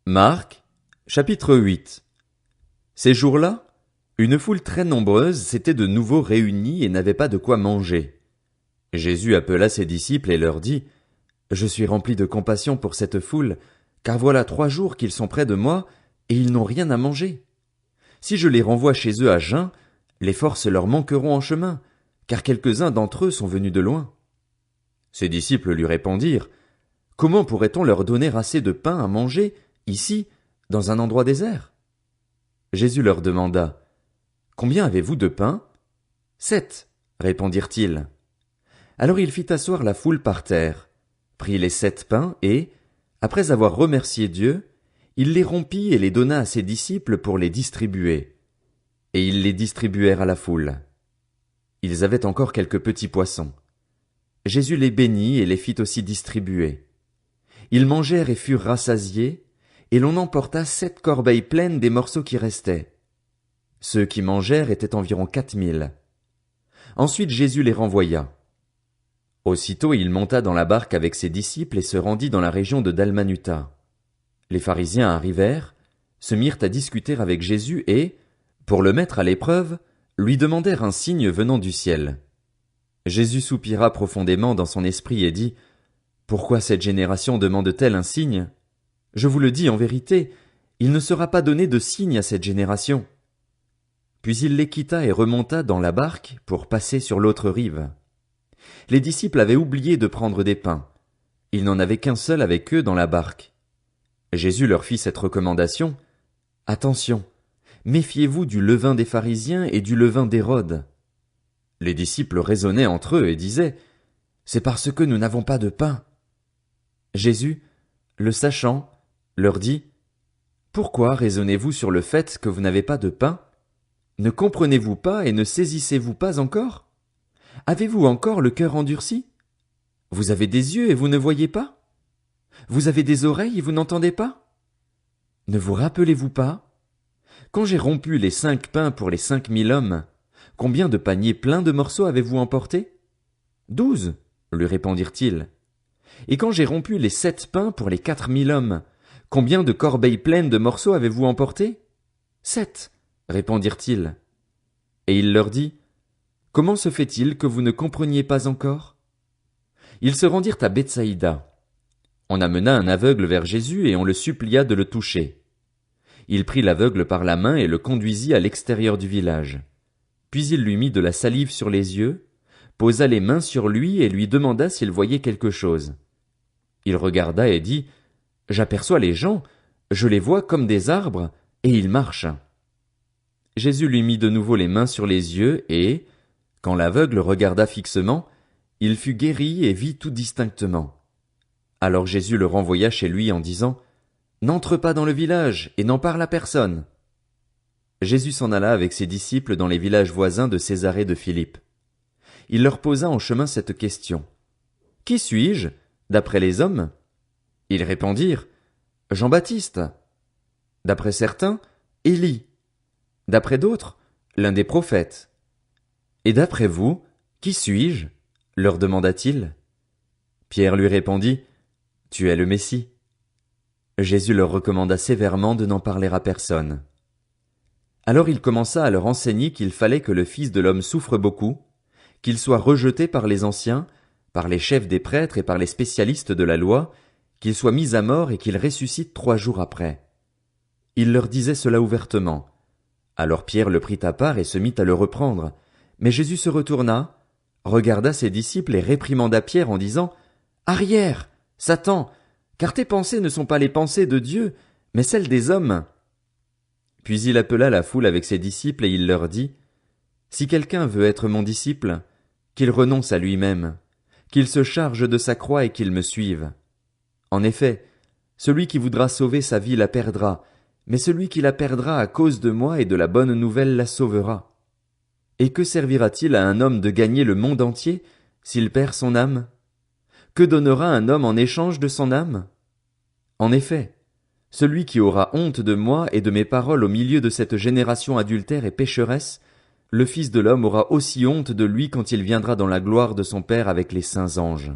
Marc, chapitre 8. Ces jours-là, une foule très nombreuse s'était de nouveau réunie et n'avait pas de quoi manger. Jésus appela ses disciples et leur dit, « Je suis rempli de compassion pour cette foule, car voilà 3 jours qu'ils sont près de moi, et ils n'ont rien à manger. Si je les renvoie chez eux à jeun, les forces leur manqueront en chemin, car quelques-uns d'entre eux sont venus de loin. » Ses disciples lui répondirent, « Comment pourrait-on leur donner assez de pain à manger, ici, dans un endroit désert? » Jésus leur demanda, « Combien avez-vous de pain? » 7, répondirent-ils. Alors il fit asseoir la foule par terre, prit les 7 pains et, après avoir remercié Dieu, il les rompit et les donna à ses disciples pour les distribuer. Et ils les distribuèrent à la foule. Ils avaient encore quelques petits poissons. Jésus les bénit et les fit aussi distribuer. Ils mangèrent et furent rassasiés, et l'on emporta 7 corbeilles pleines des morceaux qui restaient. Ceux qui mangèrent étaient environ 4000. Ensuite Jésus les renvoya. Aussitôt il monta dans la barque avec ses disciples et se rendit dans la région de Dalmanuta. Les pharisiens arrivèrent, se mirent à discuter avec Jésus et, pour le mettre à l'épreuve, lui demandèrent un signe venant du ciel. Jésus soupira profondément dans son esprit et dit, « Pourquoi cette génération demande-t-elle un signe? Je vous le dis en vérité, il ne sera pas donné de signe à cette génération. » Puis il les quitta et remonta dans la barque pour passer sur l'autre rive. Les disciples avaient oublié de prendre des pains. Il n'en avait qu'un seul avec eux dans la barque. Jésus leur fit cette recommandation, « Attention, méfiez-vous du levain des pharisiens et du levain d'Hérode. » Les disciples raisonnaient entre eux et disaient, « C'est parce que nous n'avons pas de pain. » Jésus, le sachant, leur dit, « Pourquoi raisonnez-vous sur le fait que vous n'avez pas de pain? Ne comprenez-vous pas et ne saisissez-vous pas encore? Avez-vous encore le cœur endurci? Vous avez des yeux et vous ne voyez pas? Vous avez des oreilles et vous n'entendez pas? Ne vous rappelez-vous pas? Quand j'ai rompu les 5 pains pour les 5000 hommes, combien de paniers pleins de morceaux avez-vous emporté? 12, lui répondirent-ils. Et quand j'ai rompu les 7 pains pour les 4000 hommes, combien de corbeilles pleines de morceaux avez-vous emporté? 7, répondirent-ils. Et il leur dit, comment se fait-il que vous ne compreniez pas encore? Ils se rendirent à Bethsaïda. On amena un aveugle vers Jésus et on le supplia de le toucher. Il prit l'aveugle par la main et le conduisit à l'extérieur du village. Puis il lui mit de la salive sur les yeux, posa les mains sur lui et lui demanda s'il voyait quelque chose. Il regarda et dit, « J'aperçois les gens, je les vois comme des arbres, et ils marchent. » Jésus lui mit de nouveau les mains sur les yeux et, quand l'aveugle regarda fixement, il fut guéri et vit tout distinctement. Alors Jésus le renvoya chez lui en disant, « N'entre pas dans le village et n'en parle à personne. » Jésus s'en alla avec ses disciples dans les villages voisins de Césarée de Philippe. Il leur posa en chemin cette question. « Qui suis-je, d'après les hommes? » Ils répondirent, « Jean-Baptiste. » D'après certains, Élie. D'après d'autres, l'un des prophètes. « Et d'après vous, qui suis-je? » leur demanda-t-il. Pierre lui répondit, « Tu es le Messie. » Jésus leur recommanda sévèrement de n'en parler à personne. Alors il commença à leur enseigner qu'il fallait que le Fils de l'homme souffre beaucoup, qu'il soit rejeté par les anciens, par les chefs des prêtres et par les spécialistes de la loi, qu'il soit mis à mort et qu'il ressuscite 3 jours après. Il leur disait cela ouvertement. Alors Pierre le prit à part et se mit à le reprendre. Mais Jésus se retourna, regarda ses disciples et réprimanda Pierre en disant, « Arrière, Satan, car tes pensées ne sont pas les pensées de Dieu, mais celles des hommes. » Puis il appela la foule avec ses disciples et il leur dit, « Si quelqu'un veut être mon disciple, qu'il renonce à lui-même, qu'il se charge de sa croix et qu'il me suive. En effet, celui qui voudra sauver sa vie la perdra, mais celui qui la perdra à cause de moi et de la bonne nouvelle la sauvera. Et que servira-t-il à un homme de gagner le monde entier s'il perd son âme? Que donnera un homme en échange de son âme? En effet, celui qui aura honte de moi et de mes paroles au milieu de cette génération adultère et pécheresse, le Fils de l'homme aura aussi honte de lui quand il viendra dans la gloire de son Père avec les saints anges.